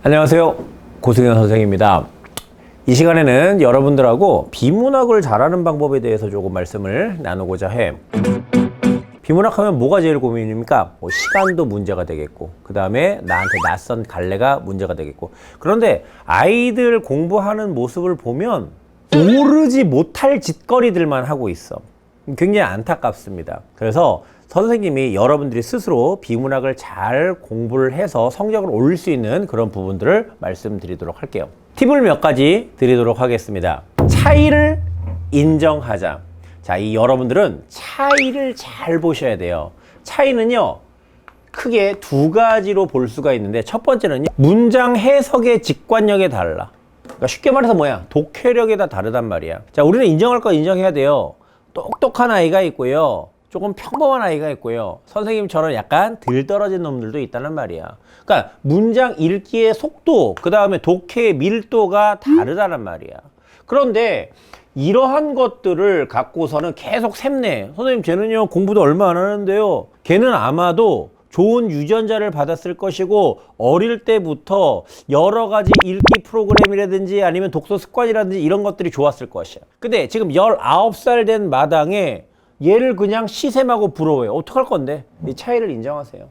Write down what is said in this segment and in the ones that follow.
안녕하세요. 고승현 선생입니다. 이 시간에는 여러분들하고 비문학을 잘하는 방법에 대해서 조금 말씀을 나누고자 해. 비문학 하면 뭐가 제일 고민입니까? 시간도 문제가 되겠고, 그 다음에 나한테 낯선 갈래가 문제가 되겠고. 그런데 아이들 공부하는 모습을 보면 모르지 못할 짓거리들만 하고 있어. 굉장히 안타깝습니다. 그래서 선생님이 여러분들이 스스로 비문학을 잘 공부를 해서 성적을 올릴 수 있는 그런 부분들을 말씀드리도록 할게요. 팁을 몇 가지 드리도록 하겠습니다. 차이를 인정하자. 자, 이 여러분들은 차이를 잘 보셔야 돼요. 차이는요, 크게 두 가지로 볼 수가 있는데, 첫 번째는요, 문장 해석의 직관력에 달라. 그러니까 쉽게 말해서 뭐야? 독해력에 다 다르단 말이야. 자, 우리는 인정할 거 인정해야 돼요. 똑똑한 아이가 있고요, 조금 평범한 아이가 있고요, 선생님처럼 약간 덜 떨어진 놈들도 있다는 말이야. 그러니까 문장 읽기의 속도, 그 다음에 독해의 밀도가 다르다는 말이야. 그런데 이러한 것들을 갖고서는 계속 샘내. 선생님, 쟤는요 공부도 얼마 안 하는데요, 걔는 아마도 좋은 유전자를 받았을 것이고 어릴 때부터 여러 가지 읽기 프로그램이라든지 아니면 독서 습관이라든지 이런 것들이 좋았을 것이야. 근데 지금 19살 된 마당에 얘를 그냥 시샘하고 부러워요. 어떡할 건데? 이 차이를 인정하세요.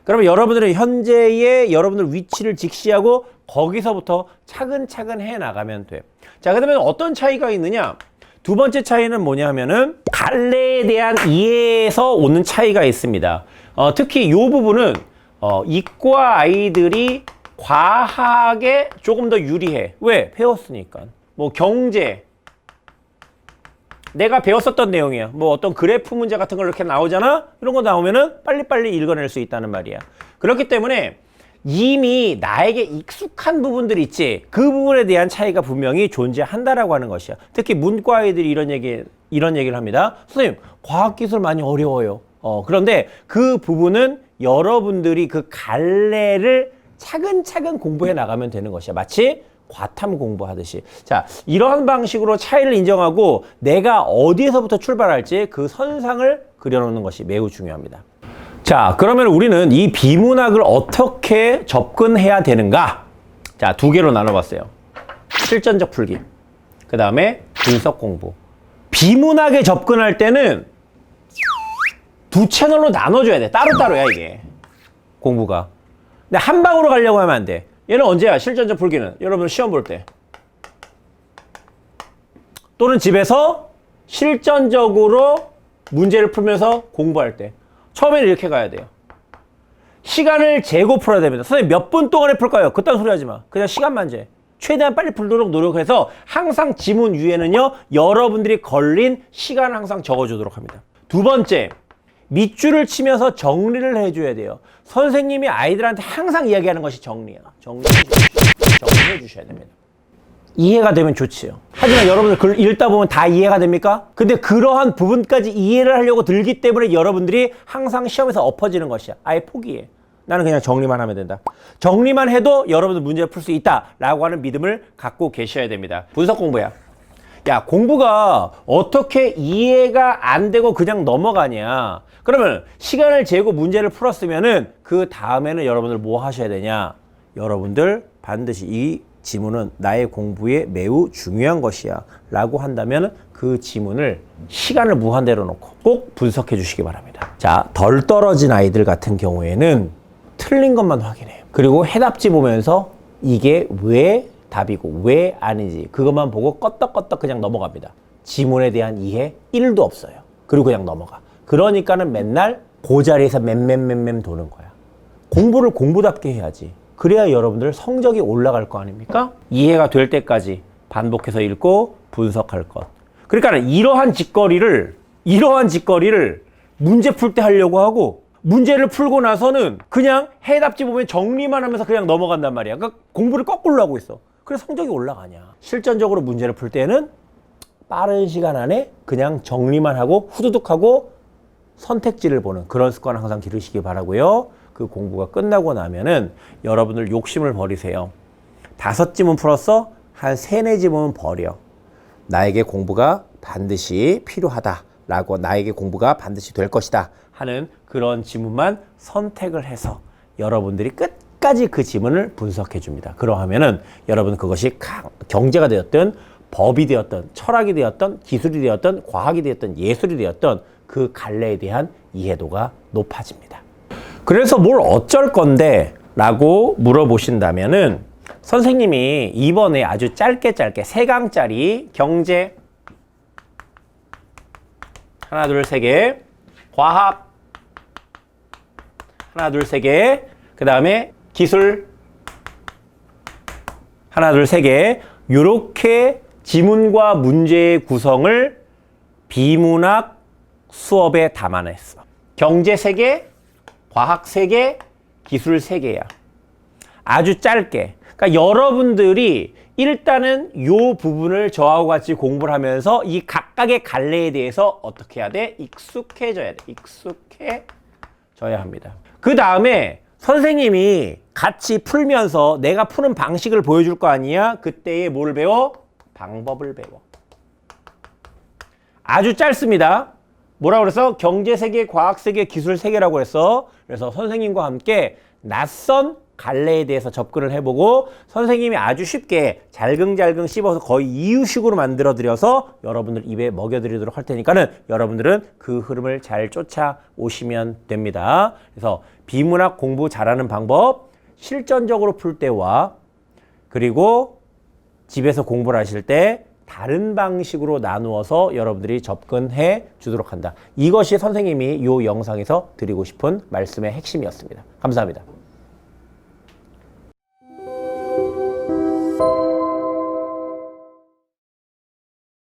그러면 여러분들은 현재의 여러분들 위치를 직시하고 거기서부터 차근차근 해 나가면 돼. 자, 그러면 어떤 차이가 있느냐? 두 번째 차이는 뭐냐 하면은 갈래에 대한 이해에서 오는 차이가 있습니다. 특히 이 부분은 이과 아이들이 과학에 조금 더 유리해. 왜? 배웠으니까. 뭐 경제, 내가 배웠었던 내용이야. 뭐 어떤 그래프 문제 같은 거 이렇게 나오잖아? 이런 거 나오면은 빨리빨리 읽어낼 수 있다는 말이야. 그렇기 때문에 이미 나에게 익숙한 부분들 있지, 그 부분에 대한 차이가 분명히 존재한다라고 하는 것이야. 특히 문과 아이들이 이런 얘기를 합니다. 선생님, 과학기술 많이 어려워요. 그런데 그 부분은 여러분들이 그 갈래를 차근차근 공부해 나가면 되는 것이야. 마치 과탐 공부하듯이. 자, 이러한 방식으로 차이를 인정하고 내가 어디에서부터 출발할지 그 선상을 그려놓는 것이 매우 중요합니다. 자, 그러면 우리는 이 비문학을 어떻게 접근해야 되는가? 자, 두 개로 나눠봤어요. 실전적 풀기, 그 다음에 분석 공부. 비문학에 접근할 때는 두 채널로 나눠줘야 돼. 따로따로야 이게 공부가. 근데 한 방으로 가려고 하면 안 돼. 얘는 언제야? 실전적 풀기는 여러분 시험 볼 때, 또는 집에서 실전적으로 문제를 풀면서 공부할 때. 처음에는 이렇게 가야 돼요. 시간을 재고 풀어야 됩니다. 선생님, 몇 분 동안에 풀까요? 그딴 소리 하지 마. 그냥 시간만 재. 최대한 빨리 풀도록 노력해서 항상 지문 위에는요, 여러분들이 걸린 시간을 항상 적어주도록 합니다. 두 번째, 밑줄을 치면서 정리를 해줘야 돼요. 선생님이 아이들한테 항상 이야기하는 것이 정리야. 정리해 주셔야 됩니다. 이해가 되면 좋지요. 하지만 여러분들 글 읽다 보면 다 이해가 됩니까? 근데 그러한 부분까지 이해를 하려고 들기 때문에 여러분들이 항상 시험에서 엎어지는 것이야. 아예 포기해. 나는 그냥 정리만 하면 된다. 정리만 해도 여러분들 문제를 풀 수 있다라고 하는 믿음을 갖고 계셔야 됩니다. 분석 공부야. 야, 공부가 어떻게 이해가 안 되고 그냥 넘어가냐? 그러면 시간을 재고 문제를 풀었으면은 그 다음에는 여러분들 뭐 하셔야 되냐? 여러분들 반드시 이 지문은 나의 공부에 매우 중요한 것이야 라고 한다면 그 지문을 시간을 무한대로 놓고 꼭 분석해 주시기 바랍니다. 자, 덜 떨어진 아이들 같은 경우에는 틀린 것만 확인해요. 그리고 해답지 보면서 이게 왜 답이고 왜 아닌지 그것만 보고 껐덕껐덕 그냥 넘어갑니다. 지문에 대한 이해 1도 없어요. 그리고 그냥 넘어가. 그러니까는 맨날 그 자리에서 맴맴맴맴 도는 거야. 공부를 공부답게 해야지. 그래야 여러분들 성적이 올라갈 거 아닙니까? 이해가 될 때까지 반복해서 읽고 분석할 것. 그러니까 이러한 짓거리를 문제 풀 때 하려고 하고, 문제를 풀고 나서는 그냥 해답지 보면 정리만 하면서 그냥 넘어간단 말이야. 그러니까 공부를 거꾸로 하고 있어. 그래서 성적이 올라가냐. 실전적으로 문제를 풀 때는 빠른 시간 안에 그냥 정리만 하고 후두둑 하고 선택지를 보는 그런 습관을 항상 기르시기 바라고요. 그 공부가 끝나고 나면은 여러분들 욕심을 버리세요. 5지문 풀었어? 한 3, 4지문은 버려. 나에게 공부가 반드시 필요하다라고, 나에게 공부가 반드시 될 것이다 하는 그런 지문만 선택을 해서 여러분들이 끝까지 끝까지 그 지문을 분석해 줍니다. 그러하면은 여러분 그것이 경제가 되었든 법이 되었든 철학이 되었든 기술이 되었든 과학이 되었든 예술이 되었든 그 갈래에 대한 이해도가 높아집니다. 그래서 뭘 어쩔 건데 라고 물어보신다면은 선생님이 이번에 아주 짧게 3강짜리 경제 하나 둘 세 개, 과학 하나 둘 세 개, 그 다음에 기술 하나 둘 세 개, 요렇게 지문과 문제의 구성을 비문학 수업에 담아냈어. 경제 3개, 과학 3개, 기술 3개야. 아주 짧게. 그러니까 여러분들이 일단은 요 부분을 저하고 같이 공부를 하면서 이 각각의 갈래에 대해서 어떻게 해야 돼? 익숙해져야 돼. 익숙해져야 합니다. 그 다음에 선생님이 같이 풀면서 내가 푸는 방식을 보여줄 거 아니야? 그때에 뭘 배워? 방법을 배워. 아주 짧습니다. 뭐라고 그랬어? 경제 세계, 과학 세계, 기술 세계라고 했어. 그래서 선생님과 함께 낯선 갈래에 대해서 접근을 해보고 선생님이 아주 쉽게 잘근잘근 씹어서 거의 이유식으로 만들어드려서 여러분들 입에 먹여드리도록 할 테니까는 여러분들은 그 흐름을 잘 쫓아오시면 됩니다. 그래서 비문학 공부 잘하는 방법, 실전적으로 풀 때와 그리고 집에서 공부를 하실 때 다른 방식으로 나누어서 여러분들이 접근해 주도록 한다. 이것이 선생님이 이 영상에서 드리고 싶은 말씀의 핵심이었습니다. 감사합니다.